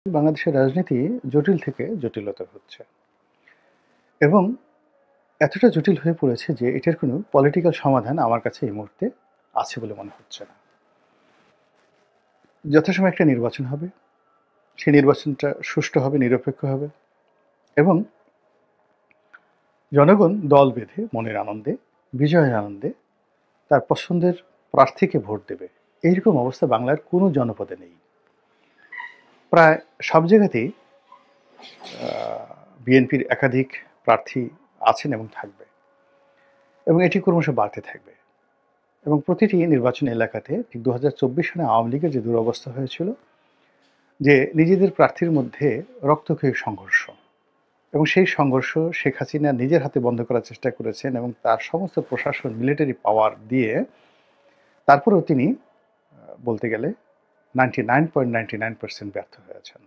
বাংলাদেশের রাজনীতি জটিল থেকে জটিলতর হচ্ছে এবং এতটা জটিল হয়ে পড়েছে যে এটার কোনো পলিটিক্যাল সমাধান আমার কাছে এই মুহূর্তে আছে বলে মনে হচ্ছে না। যথাসময়ে একটা নির্বাচন হবে, সেই নির্বাচনটা সুষ্ঠু হবে, নিরপেক্ষ হবে এবং জনগণ দল বেঁধে মনের আনন্দে, বিজয়ের আনন্দে তার পছন্দের প্রার্থীকে ভোট দেবে। এইরকম অবস্থা বাংলার কোনো জনপদে নেই। প্রায় সব জায়গাতেই বিএনপির একাধিক প্রার্থী আছেন এবং থাকবে এবং এটি ক্রমশ বাড়তে থাকবে। এবং প্রতিটি নির্বাচনী এলাকাতে ঠিক ২০২৪ সালে আওয়ামী লীগের যে দুরবস্থা হয়েছিল, যে নিজেদের প্রার্থীর মধ্যে রক্তক্ষয়ী সংঘর্ষ এবং সেই সংঘর্ষ শেখ হাসিনা নিজের হাতে বন্ধ করার চেষ্টা করেছেন এবং তার সমস্ত প্রশাসন মিলিটারি পাওয়ার দিয়ে তারপরেও তিনি বলতে গেলে 99.99% ব্যর্থ হয়েছেন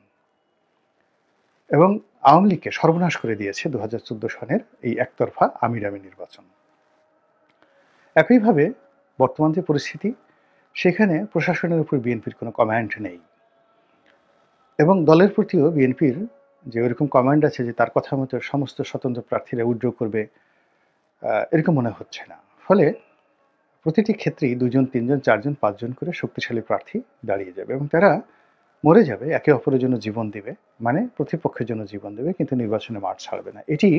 এবং আওয়ামী লীগকে সর্বনাশ করে দিয়েছে ২০১৪ সনের এই একতরফা আমির নির্বাচন। একইভাবে বর্তমান যে পরিস্থিতি, সেখানে প্রশাসনের উপর বিএনপির কোনো কমান্ড নেই এবং দলের প্রতিও বিএনপির যে ওইরকম কমান্ড আছে যে তার কথা মতো সমস্ত স্বতন্ত্র প্রার্থীরা উইথড্র করবে, এরকম মনে হচ্ছে না। ফলে প্রতিটি ক্ষেত্রেই ২ জন, ৩ জন, ৪ জন, ৫ জন করে শক্তিশালী প্রার্থী দাঁড়িয়ে যাবে এবং তারা মরে যাবে, একে অপরের জন্য জীবন দিবে, মানে প্রতিপক্ষের জন্য জীবন দেবে, কিন্তু নির্বাচনে মাঠ ছাড়বে না। এটি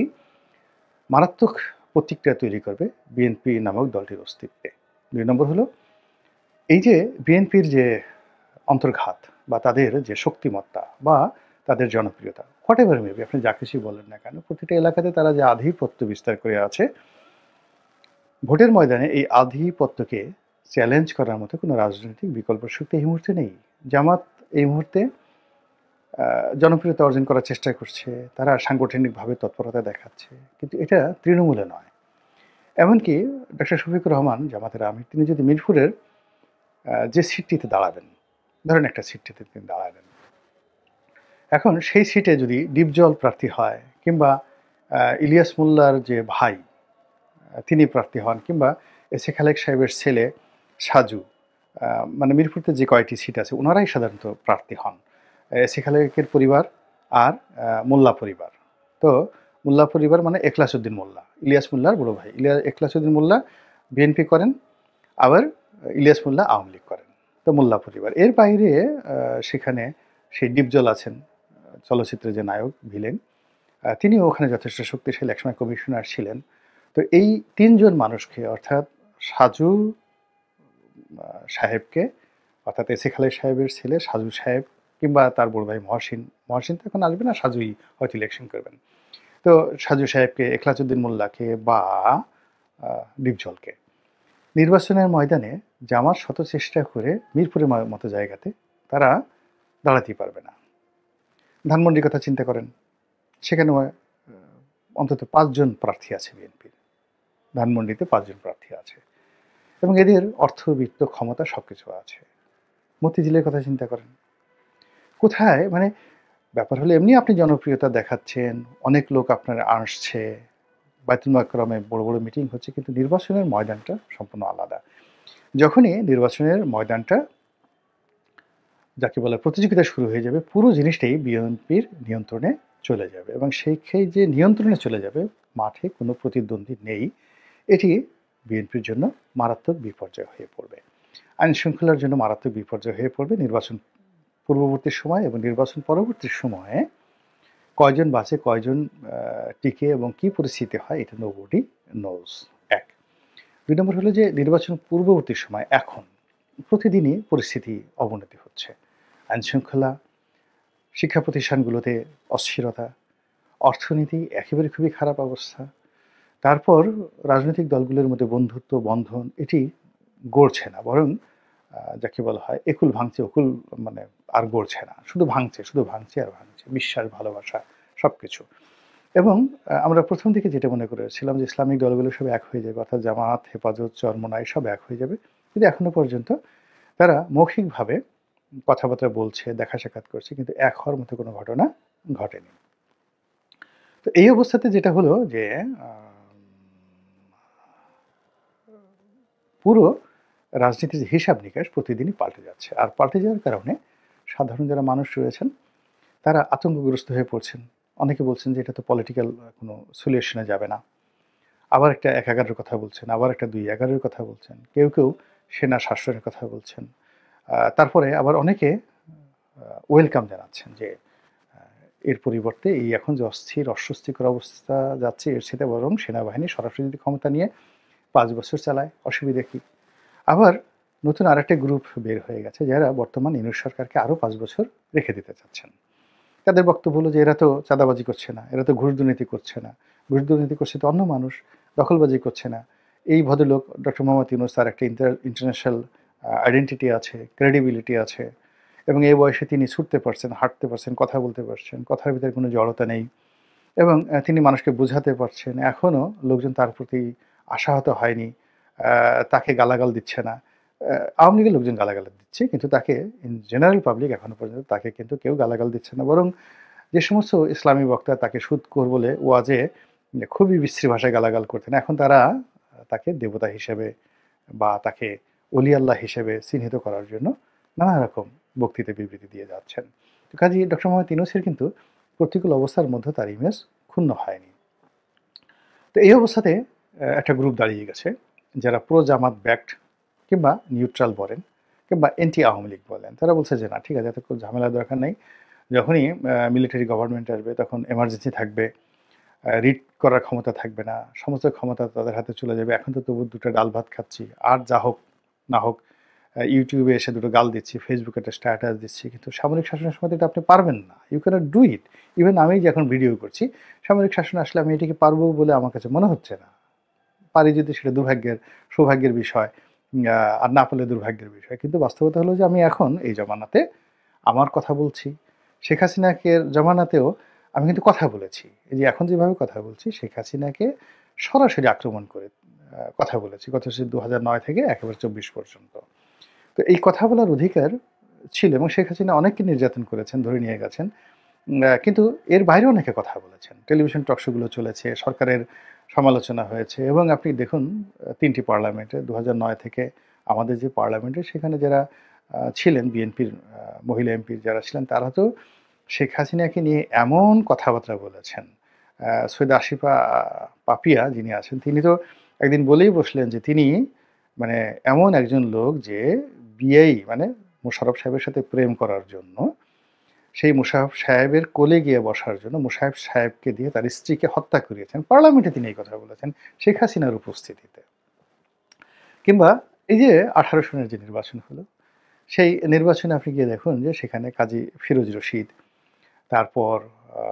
মারাত্মক প্রতিক্রিয়া তৈরি করবে বিএনপি নামক দলটির অস্তিত্বে। ২ নম্বর হলো এই যে বিএনপির যে অন্তর্ঘাত বা তাদের যে শক্তিমত্তা বা তাদের জনপ্রিয়তা, হোয়াট এভার মেবি, আপনি যা কিছুই বলেন না কেন, প্রতিটা এলাকাতে তারা যে আধিপত্য বিস্তার করে আছে, ভোটের ময়দানে এই আধিপত্যকে চ্যালেঞ্জ করার মতো কোনো রাজনৈতিক বিকল্প শক্তি এই মুহূর্তে নেই। জামাত এই মুহূর্তে জনপ্রিয়তা অর্জন করার চেষ্টা করছে, তারা সাংগঠনিকভাবে তৎপরতা দেখাচ্ছে, কিন্তু এটা তৃণমূলে নয়। এমনকি ডক্টর শফিকুর রহমান, জামাতের আমির, তিনি যদি মিরপুরের যে সিটটিতে দাঁড়াবেন, ধরেন একটা সিটটিতে তিনি দাঁড়ালেন, এখন সেই সিটে যদি ডিপজল প্রার্থী হয় কিংবা ইলিয়াস মোল্লার যে ভাই তিনি প্রার্থী হন কিংবা এস এ খালেক সাহেবের ছেলে সাজু, মানে মিরপুরতে যে কয়টি সিট আছে ওনারাই সাধারণত প্রার্থী হন, এস এ খালেকের পরিবার আর মোল্লা পরিবার। তো মোল্লা পরিবার মানে এখলাসউদ্দিন মোল্লা, ইলিয়াস মোল্লার বড় ভাই। এখলাসউদ্দিন মোল্লা বিএনপি করেন, আবার ইলিয়াস মোল্লা আওয়ামী লীগ করেন। তো মোল্লা পরিবার। এর বাইরে সেখানে সেই ডিপজল আছেন, চলচ্চিত্রের যে নায়ক ভিলেন, তিনিও ওখানে যথেষ্ট শক্তিশালী, একসময় কমিশনার ছিলেন। তো এই ৩ জন মানুষকে, অর্থাৎ সাজু সাহেবকে, অর্থাৎ এস এ খালেক সাহেবের ছেলে সাজু সাহেব কিংবা তার বড় ভাই মহসিন, মহসিন তো এখন আসবে না, সাজুই হয়তো ইলেকশন করবেন। তো সাজু সাহেবকে, এখলাসউদ্দিন মোল্লাকে বা ডিপজলকে নির্বাচনের ময়দানে জামাত শত চেষ্টা করে মিরপুরের মতো জায়গাতে তারা দাঁড়াতেই পারবে না। ধানমন্ডির কথা চিন্তা করেন, সেখানে অন্তত ৫ জন প্রার্থী আছে বিএনপির, ধানমন্ডিতে ৫ জন প্রার্থী আছে এবং এদের অর্থবিত্ত ক্ষমতা সবকিছু আছে। মতিঝিলের কথা চিন্তা করেন, কোথায়, মানে ব্যাপার হলো এমনি আপনি জনপ্রিয়তা দেখাচ্ছেন, অনেক লোক আপনার আসছে, বায়তুল মাকরমে বড় বড় মিটিং হচ্ছে, কিন্তু নির্বাচনের ময়দানটা সম্পূর্ণ আলাদা। যখনই নির্বাচনের ময়দানটা যাকে বলে প্রতিযোগিতা শুরু হয়ে যাবে, পুরো জিনিসটাই বিএনপির নিয়ন্ত্রণে চলে যাবে এবং সেই যে নিয়ন্ত্রণে চলে যাবে, মাঠে কোনো প্রতিদ্বন্দ্বী নেই, এটি বিএনপির জন্য মারাত্মক বিপর্যয় হয়ে পড়বে, আইন শৃঙ্খলার জন্য মারাত্মক বিপর্যয় হয়ে পড়বে। নির্বাচন পূর্ববর্তী সময় এবং নির্বাচন পরবর্তী সময়ে কয়জন বাঁচে, কয়জন টিকে এবং কী পরিস্থিতি হয়, এটা নোবডি নোজ। ১। ২ নম্বর হলো যে নির্বাচন পূর্ববর্তী সময় এখন প্রতিদিনই পরিস্থিতি অবনতি হচ্ছে। আইনশৃঙ্খলা, শিক্ষা প্রতিষ্ঠানগুলোতে অস্থিরতা, অর্থনীতি একেবারে খুবই খারাপ অবস্থা। তারপর রাজনৈতিক দলগুলোর মধ্যে বন্ধুত্ব বন্ধন এটি গড়ছে না, বরং যাকে বলা হয় একুল ভাঙছে অকুল, মানে আর গড়ছে না, শুধু ভাঙছে, শুধু ভাঙছে আর ভাঙছে, বিশ্বাস, ভালোবাসা সবকিছু। এবং আমরা প্রথম দিকে যেটা মনে করেছিলাম যে ইসলামিক দলগুলো সব এক হয়ে যাবে, অর্থাৎ জামাত, হেফাজত, চরমোনাই সব এক হয়ে যাবে, কিন্তু এখনো পর্যন্ত তারা মৌখিকভাবে কথাবার্তা বলছে, দেখা সাক্ষাৎ করছে, কিন্তু এক হওয়ার মতো কোনো ঘটনা ঘটেনি। তো এই অবস্থাতে যেটা হলো যে পুরো রাজনীতির হিসাব নিকাশ প্রতিদিনই পাল্টে যাচ্ছে, আর পাল্টে যাওয়ার কারণে সাধারণ যারা মানুষ রয়েছেন তারা আতঙ্কগ্রস্ত হয়ে পড়ছেন। অনেকে বলছেন যে এটা তো পলিটিক্যাল কোনো সলিউশনে যাবে না। আবার একটা ১/১১ কথা বলছেন, আবার একটা ২/১১ কথা বলছেন। কেউ, কেউ সেনা শাসনের কথা বলছেন। তারপরে আবার অনেকে ওয়েলকাম জানাচ্ছেন যে আ এর পরিবর্তে এই এখন যে অস্বস্তিকর অবস্থা যাচ্ছে এর চাইতে বরং সেনাবাহিনী সরাসরি যদি ক্ষমতা নিয়ে ৫ বছর চালায়, অসুবিধা কি? আবার নতুন আরেকটা গ্রুপ বের হয়ে গেছে যারা বর্তমান ইউনূস সরকারকে আরো ৫ বছর রেখে দিতে চাচ্ছেন। তাদের বক্তব্য হলো যে এরা তো চাঁদাবাজি করছে না, এরা তো ঘুষ দুর্নীতি করছে না। ঘুষ দুর্নীতি করছে তো অন্য মানুষ, দখলবাজি করছে না। এই ভদ্রলোক ডক্টর মোহাম্মদ ইউনূস তার একটা ইন্টারন্যাশনাল আইডেন্টিটি আছে, ক্রেডিবিলিটি আছে এবং এই বয়সে তিনি ছুটতে পারছেন, হাঁটতে পারছেন, কথা বলতে পারছেন, কথার ভিতরে কোনো জড়তা নেই এবং তিনি মানুষকে বোঝাতে পারছেন। এখনো লোকজন তার প্রতি আশাহত হয়নি। তাকে গালাগাল দিচ্ছে না। আওয়ামী লীগের লোকজন গালাগাল দিচ্ছে কিন্তু তাকে জেনারেল পাবলিক এখনো পর্যন্ত তাকে কিন্তু কেউ গালাগাল দিচ্ছে না। বরং যে সমস্ত ইসলামী বক্তা তাকে সুদখোর বলে ওয়াজে খুবই বিশ্রী ভাষায় গালাগাল করতেন, এখন তারা তাকে দেবতা হিসেবে বা তাকে অলি আল্লাহ হিসেবে চিহ্নিত করার জন্য নানা রকম বক্তৃতা বিবৃতি দিয়ে যাচ্ছেন। তো কাজেই ডক্টর মোহাম্মদ ইউনূসের কিন্তু প্রতিকূল অবস্থার মধ্যে তার ইমেজ ক্ষুণ্ণ হয়নি। তো এই অবস্থাতে একটা গ্রুপ দাঁড়িয়ে গেছে যারা প্রো জামাত ব্যাকড কিংবা নিউট্রাল বলেন কিংবা এন্টি আওয়ামী লীগ বলেন। তারা বলছে যে না ঠিক আছে, এত কোনো ঝামেলার দরকার নেই। যখনই মিলিটারি গভর্নমেন্ট আসবে তখন এমার্জেন্সি থাকবে, রিট করার ক্ষমতা থাকবে না, সমস্ত ক্ষমতা তাদের হাতে চলে যাবে। এখন তো তবু ২ টা ডাল ভাত খাচ্ছি। আর যা হোক না হোক ইউটিউবে এসে ২ টো গাল দিচ্ছি, ফেসবুকে একটা স্ট্যাটাস দিচ্ছি। কিন্তু সামরিক শাসনের সময় তো এটা আপনি পারবেন না। You can't do it. Even আমি যে এখন ভিডিও করছি, সামরিক শাসন আসলে আমি এটাকে পারবো বলে আমার কাছে মনে হচ্ছে না। পারি যদি সেটা সৌভাগ্যের বিষয়। আর না পারলে দুর্ভাগ্যের বিষয়। কিন্তু বাস্তবতা হলো যে আমি এখন এই জমানাতে আমার কথা বলছি। শেখ হাসিনাকে জমানাতেও আমি কিন্তু কথা বলেছি। এই যে এখন যেভাবে কথা বলছি, শেখ হাসিনাকে সরাসরি আক্রমণ করে কথা বলেছি। গত ২০০৯ থেকে একেবারে ২৪ পর্যন্ত। তো এই কথা বলার অধিকার ছিল এবং শেখ হাসিনা অনেককে নির্যাতন করেছেন, ধরে নিয়ে গেছেন। কিন্তু এর বাইরেও অনেকে কথা বলেছেন। টেলিভিশন টক শো গুলো চলেছে, সরকারের সমালোচনা হয়েছে এবং আপনি দেখুন ৩ টি পার্লামেন্টে ২০০৯ থেকে আমাদের যে পার্লামেন্টে সেখানে যারা ছিলেন বিএনপির মহিলা এমপি যারা ছিলেন তারা তো শেখ হাসিনাকে নিয়ে এমন কথাবার্তা বলেছেন। সৈয়দা আসিফা পাপিয়া যিনি আছেন তিনি তো একদিন বলেই বসলেন যে তিনি মানে এমন একজন লোক যে বিয়েই মানে মোশাররফ সাহেবের সাথে প্রেম করার জন্য সেই মোশাররফ সাহেবের কোলে গিয়ে বসার জন্য মোশাররফ সাহেবকে দিয়ে তার স্ত্রীকে হত্যা করিয়েছেন। পার্লামেন্টে তিনি এই কথা বলেছেন শেখ হাসিনার উপস্থিতিতে। কিংবা এই যে ১৮ সনের যে নির্বাচন হলো, সেই নির্বাচনে আপনি গিয়ে দেখুন যে সেখানে কাজী ফিরোজ রশিদ, তারপর আ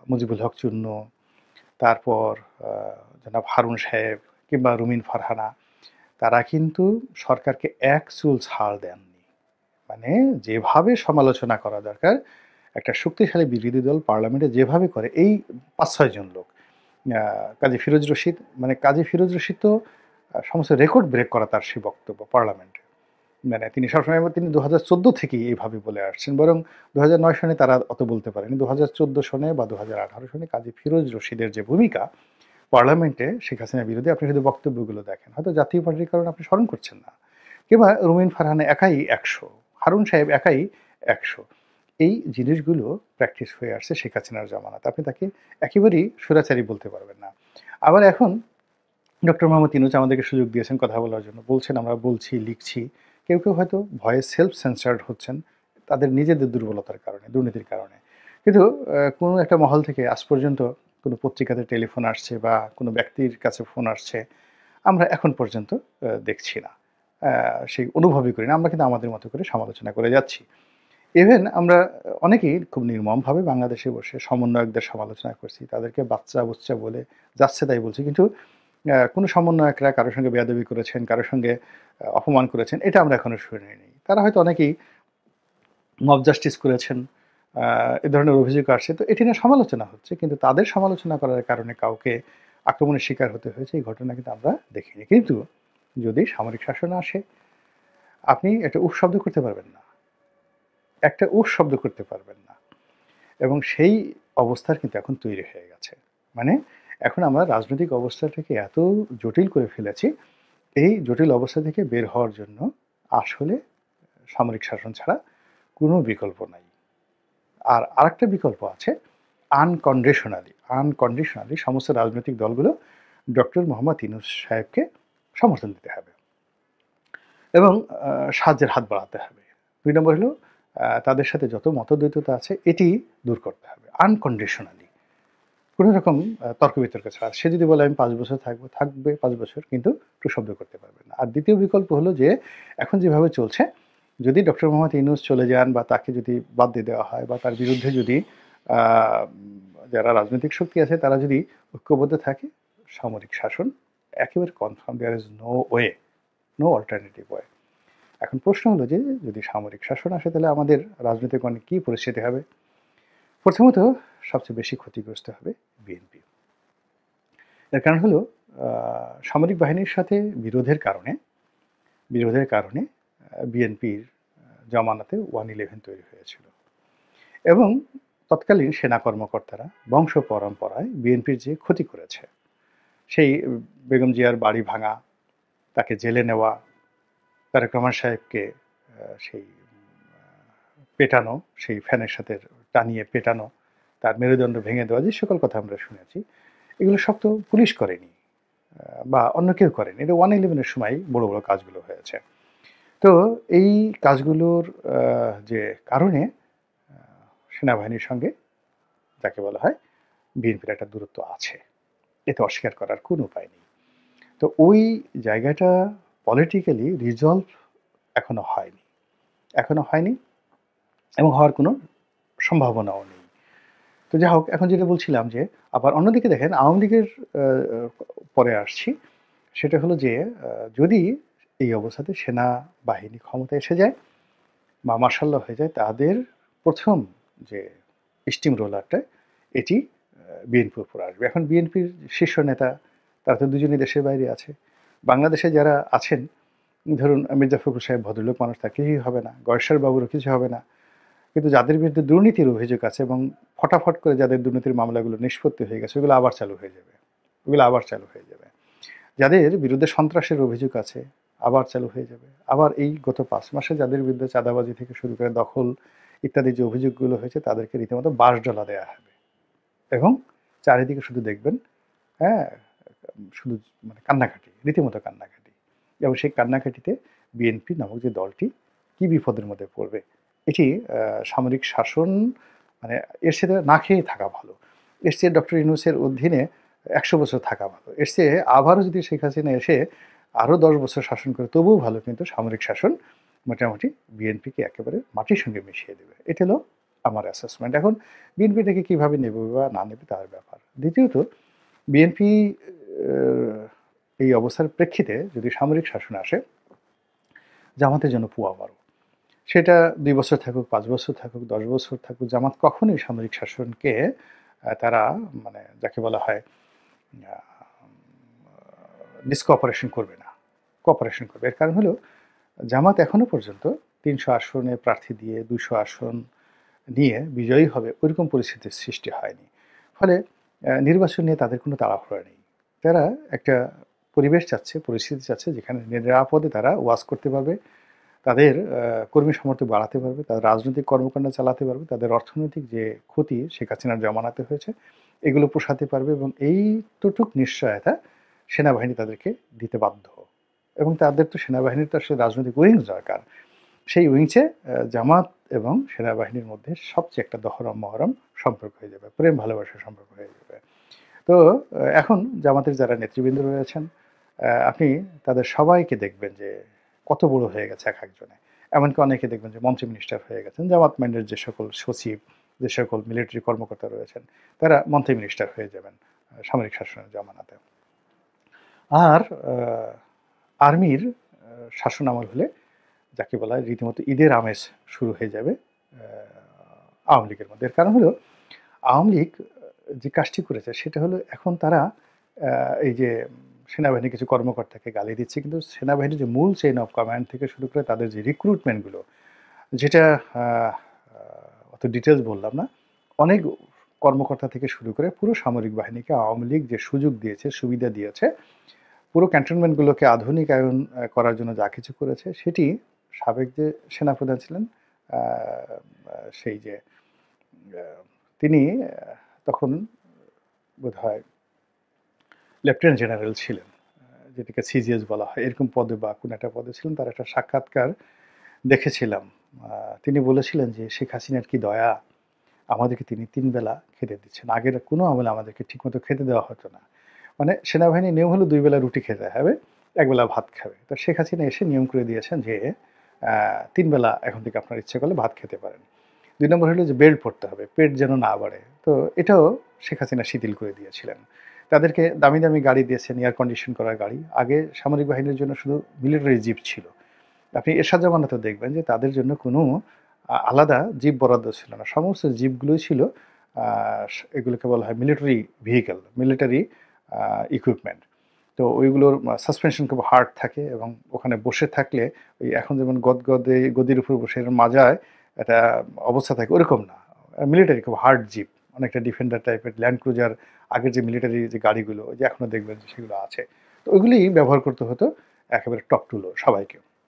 মুজিবুল হক চুন্নু, তারপর আ জনাব হারুন সাহেব কিংবা রুমিন ফারহানা তারা কিন্তু সরকারকে এক চুল ছাড় দেননি। মানে যেভাবে সমালোচনা করা দরকার, একটা শক্তিশালী বিরোধী দল পার্লামেন্টে যেভাবে করে এই ৫-৬ জন লোক। আ কাজী ফিরোজ রশিদ মানে কাজী ফিরোজ রশিদ তো সমস্ত রেকর্ড ব্রেক করা তার সেই বক্তব্য পার্লামেন্টে। মানে তিনি সবসময় তিনি ২০১৪ থেকেই এইভাবে বলে আসছেন। বরং ২০০৯ সনে তারা অত বলতে পারেনি। ২০১৪ সনে বা ২০১৮ সনে কাজী ফিরোজ রশিদের যে ভূমিকা পার্লামেন্টে শেখ হাসিনা বিরোধী আপনি শুধু বক্তব্যগুলো দেখেন। হয়তো জাতীয় পার্টির কারণে আপনি স্মরণ করছেন না। কিংবা রুমিন ফারহানা একাই ১০০, হারুন সাহেব একাই ১০০। এই জিনিসগুলো প্র্যাকটিস হয়ে আসছে শেখ হাসিনার জামানাতে। আপনি তাকে একেবারেই স্বৈরাচারী বলতে পারবেন না। আবার এখন ডক্টর মোহাম্মদ ইউনূস আমাদেরকে সুযোগ দিয়েছেন কথা বলার জন্য। বলছেন আমরা বলছি, লিখছি। কেউ, কেউ হয়তো ভয়ে সেলফ সেন্সার্ড হচ্ছেন তাদের নিজেদের দুর্বলতার কারণে, দুর্নীতির কারণে। কিন্তু কোনো একটা মহল থেকে আজ পর্যন্ত কোনো পত্রিকাতে টেলিফোন আসছে বা কোনো ব্যক্তির কাছে ফোন আসছে, আমরা এখন পর্যন্ত দেখছি না। সেই অনুভবই করি না। আমরা কিন্তু আমাদের মতো করে সমালোচনা করে যাচ্ছি। ইভেন আমরা অনেকেই খুব নির্মমভাবে বাংলাদেশে বসে সমন্বয়কদের সমালোচনা করছি। তাদেরকে বাচ্চা-বুচ্চা বলে যাচ্ছে তাই বলছি। কিন্তু কোনো সমন্বয়করা কারো সঙ্গে বেয়াদবি করেছেন, কারো সঙ্গে অপমান করেছেন, এটা আমরা এখনো শুনিনি। তারা হয়তো অনেকেই মব জাস্টিস করেছেন। আ এ ধরনের অভিযোগ আসছে। তো এটি নিয়ে সমালোচনা হচ্ছে। কিন্তু তাদের সমালোচনা করার কারণে কাউকে আক্রমণের শিকার হতে হয়েছে এই ঘটনা কিন্তু আমরা দেখিনি। কিন্তু যদি সামরিক শাসন আসে, আপনি একটা উফ শব্দ করতে পারবেন না। একটা উফ শব্দ করতে পারবেন না। এবং সেই অবস্থার কিন্তু এখন তৈরি হয়ে গেছে। মানে এখন আমরা রাজনৈতিক অবস্থাটাকে এত জটিল করে ফেলেছি, এই জটিল অবস্থা থেকে বের হওয়ার জন্য আসলে সামরিক শাসন ছাড়া কোনো বিকল্প নাই। আর আরেকটা বিকল্প আছে, আনকন্ডিশনালি সমস্ত রাজনৈতিক দলগুলো ডক্টর মোহাম্মদ ইউনূস সাহেবকে সমর্থন দিতে হবে এবং সাহায্যের হাত বাড়াতে হবে। ২ নম্বর হলো তাদের সাথে যত মতদ্বৈততা আছে এটি দূর করতে হবে আনকন্ডিশনালি। কোনো রকম তর্ক-বিতর্ক ছাড়া। সে যদি বলে আমি ৫ বছর থাকবো, থাকবে 5 বছর, কিন্তু টু শব্দ করতে পারবে না। আর দ্বিতীয় বিকল্প হলো যে এখন যেভাবে চলছে, যদি ডক্টর মোহাম্মদ ইউনূস চলে যান বা তাকে যদি বাদ দিয়ে দেওয়া হয় বা তার বিরুদ্ধে যদি আ যারা রাজনৈতিক শক্তি আছে তারা যদি ঐক্যবদ্ধ থাকে, সামরিক শাসন একেবারে confirm, there is no alternative way. এখন প্রশ্ন হলো যে যদি সামরিক শাসন আসে তাহলে আমাদের রাজনৈতিক অনেক কী পরিস্থিতি হবে? প্রথমত সবচেয়ে বেশি ক্ষতিগ্রস্ত হবে বিএনপি। এর কারণ হলো সামরিক বাহিনীর সাথে বিরোধের কারণে বিএনপির জমানাতে 111 তৈরি হয়েছিল এবং তৎকালীন সেনা কর্মকর্তারা বংশ পরম্পরায় বিএনপির যে ক্ষতি করেছে, সেই বেগম জিয়ার বাড়ি ভাঙা, তাকে জেলে নেওয়া, তারেক রহমান সাহেবকে সেই পেটানো, সেই ফ্যানের সাথে টানিয়ে পেটানো, তার মেরুদণ্ড ভেঙে দেওয়া, যে সকল কথা আমরা শুনেছি, এগুলো সব তো পুলিশ করেনি বা অন্য কেউ করেনি। এটা 111-এর সময় বড় বড় কাজগুলো হয়েছে। তো এই কাজগুলোর যে কারণে সেনাবাহিনীর সঙ্গে যাকে বলা হয় বিএনপির একটা দূরত্ব আছে, এতে অস্বীকার করার কোনো উপায় নেই। তো ওই জায়গাটা পলিটিক্যালি রিজলভ এখনো হয়নি এবং হওয়ার কোনো সম্ভাবনাও নেই। তো যাই হোক, এখন যেটা বলছিলাম যে আবার অন্যদিকে দেখেন আওয়ামী লীগের পরে আসছি, সেটা হলো যে যদি এই অবস্থাতে সেনাবাহিনী ক্ষমতায় এসে যায় বা মার্শাল্লাহ হয়ে যায়, তাদের প্রথম যে স্টিম রোলারটা এটি বিএনপির উপর আসবে। এখন বিএনপির শীর্ষ নেতা তারা তো দুজনই দেশের বাইরে আছে। বাংলাদেশে যারা আছেন, ধরুন মির্জা ফখরুল সাহেব ভদ্রলোক মানুষ, তার কিছুই হবে না, গয়েশ্বর বাবুরও কিছু হবে না, কিন্তু যাদের বিরুদ্ধে দুর্নীতির অভিযোগ আছে এবং ফটাফট করে যাদের দুর্নীতির মামলাগুলো নিষ্পত্তি হয়ে গেছে, ওগুলো আবার চালু হয়ে যাবে। যাদের বিরুদ্ধে সন্ত্রাসের অভিযোগ আছে আবার চালু হয়ে যাবে। আবার এই গত 5 মাসে যাদের বিরুদ্ধে চাঁদাবাজি থেকে শুরু করে দখল ইত্যাদি যে অভিযোগগুলো হয়েছে, তাদেরকে রীতিমতো বাঁশডলা দেয়া হবে এবং চারিদিকে শুধু দেখবেন, হ্যাঁ, শুধু মানে কান্নাকাটি, রীতিমতো কান্নাকাটি। এবং সেই কান্নাকাটিতে বিএনপি নামক যে দলটি কি বিপদের মধ্যে পড়বে, এটি সামরিক শাসন মানে এর সাথে না খেয়ে থাকা ভালো। এর চেয়ে ডক্টর ইউনূসের অধীনে 100 বছর থাকা ভালো। এর চেয়ে আবারও যদি শেখ হাসিনা এসে আরও 10 বছর শাসন করে তবুও ভালো, কিন্তু সামরিক শাসন মোটামুটি বিএনপিকে একেবারে মাটির সঙ্গে মিশিয়ে দেবে। এটা হলো আমার অ্যাসেসমেন্ট। এখন বিএনপি এটাকে কীভাবে নেবে বা না নেবে তার ব্যাপার। দ্বিতীয়ত, বিএনপি এই অবস্থার প্রেক্ষিতে যদি সামরিক শাসন আসে, জামাতের জন্য পুয়া বড়। সেটা 2 বছর থাকুক, 5 বছর থাকুক, 10 বছর থাকুক, জামাত কখনোই সামরিক শাসনকে তারা মানে যাকে বলা হয় ডিসকপারেশন করবে না, কোঅপারেশন করবে। এর কারণ হলো জামাত এখনো পর্যন্ত 300 আসনে প্রার্থী দিয়ে 200 আসন নিয়ে বিজয়ী হবে ওইরকম পরিস্থিতির সৃষ্টি হয়নি। ফলে নির্বাচন নিয়ে তাদের কোনো তাড়াহুড়ো নেই। তারা একটা পরিবেশ চাচ্ছে, পরিস্থিতি চাচ্ছে যেখানে নিরাপদে তারা ওয়াজ করতে পারবে, তাদের কর্মী সমর্থক বাড়াতে পারবে, তাদের রাজনৈতিক কর্মকাণ্ড চালাতে পারবে, তাদের অর্থনৈতিক যে ক্ষতি শেখ হাসিনার জমানাতে হয়েছে এগুলো পোষাতে পারবে এবং এইটুক নিশ্চয়তা সেনাবাহিনী তাদেরকে দিতে বাধ্য। এবং তাদের তো সেনাবাহিনীর তো আসলে রাজনৈতিক উইংস দরকার। সেই উইংসে জামাত এবং সেনাবাহিনীর মধ্যে সবচেয়ে একটা দহরম-মহরম সম্পর্ক হয়ে যাবে, প্রেম ভালোবাসার সম্পর্ক হয়ে যাবে। তো এখন জামাতের যারা নেতৃবৃন্দ রয়েছেন, আপনি তাদের সবাইকে দেখবেন যে কত বড় হয়ে গেছে এক একজনে। এমনকি অনেকে দেখবেন যে মন্ত্রী মিনিস্টার হয়ে গেছেন। জামাত মাইন্ডের যে সকল সচিব, যে সকল মিলিটারি কর্মকর্তা রয়েছেন, তারা মন্ত্রী মিনিস্টার হয়ে যাবেন সামরিক শাসনের জমানাতে। আর আর্মির শাসন আমল হলে যাকে বলা হয় রীতিমতো ঈদের আমেজ শুরু হয়ে যাবে আওয়ামী লীগের মধ্যে। এর কারণ হলো আওয়ামী লীগ যে কাজটি করেছে সেটা হলো এখন তারা এই যে সেনাবাহিনীর কিছু কর্মকর্তাকে গালি দিচ্ছে, কিন্তু সেনাবাহিনীর যে মূল চেইন অফ কমান্ড থেকে শুরু করে তাদের যে রিক্রুটমেন্টগুলো, যেটা অত ডিটেলস বললাম না, অনেক কর্মকর্তা থেকে শুরু করে পুরো সামরিক বাহিনীকে আওয়ামী লীগ যে সুযোগ দিয়েছে, সুবিধা দিয়েছে, পুরো ক্যান্টনমেন্টগুলোকে আধুনিকায়ন করার জন্য যা কিছু করেছে, সেটি সাবেক যে সেনাপ্রধান ছিলেন সেই যে তিনি তখন বোধহয় লেফটেন্যান্ট জেনারেল ছিলেন, যেটাকে সিজিএস বলা হয়। এরকম পদে বা কোনো একটা পদে ছিলেন। তার একটা সাক্ষাৎকার দেখেছিলাম। তিনি বলেছিলেন যে, "শেখ হাসিনার কি দয়া! আমাদেরকে তিনি ৩ বেলা খেতে দিচ্ছেন। আগের কোনো আমলে আমাদেরকে ঠিকমতো খেতে দেওয়া হতো না।" মানে সেনাবাহিনীর নিয়ম হলো ২ বেলা রুটি খেতে হবে, ১ বেলা ভাত খাবে। তো শেখ হাসিনা এসে নিয়ম করে দিয়েছেন যে ৩ বেলা এখন থেকে আপনার ইচ্ছে করলে ভাত খেতে পারেন। ২ নম্বর হলো যে বেল্ট পড়তে হবে, পেট যেন না বাড়ে। তো এটাও শেখ হাসিনা শিথিল করে দিয়েছিলেন। তাদেরকে দামি, দামি গাড়ি দিয়েছেন, এয়ার কন্ডিশন করা গাড়ি। আগে সামরিক বাহিনীর জন্য শুধু মিলিটারি জিপ ছিল। আপনি এরশাদ জামানাতেও দেখবেন যে তাদের জন্য কোনো আলাদা জিপ বরাদ্দ ছিল না। সমস্ত জিপগুলোই ছিল আ এগুলোকে বলা হয় মিলিটারি ভেহিকল, মিলিটারি আ ইকুইপমেন্ট। তো ওইগুলোর সাসপেনশন খুব হার্ড থাকে এবং ওখানে বসে থাকলে ওই এখন যেমন গদগদে গদির উপর বসে এর মাজায় একটা অবস্থা থাকে, ওরকম না। মিলিটারি খুব হার্ড জিপ, অনেকটা ডিফেন্ডার টাইপের, ল্যান্ড ক্রুজার, আগের যে মিলিটারি যে গাড়িগুলো ওই যে এখনো দেখবেন যে সেগুলো আছে। তো ওইগুলিই ব্যবহার করতে হতো একেবারে টপ টু লো সবাইকে।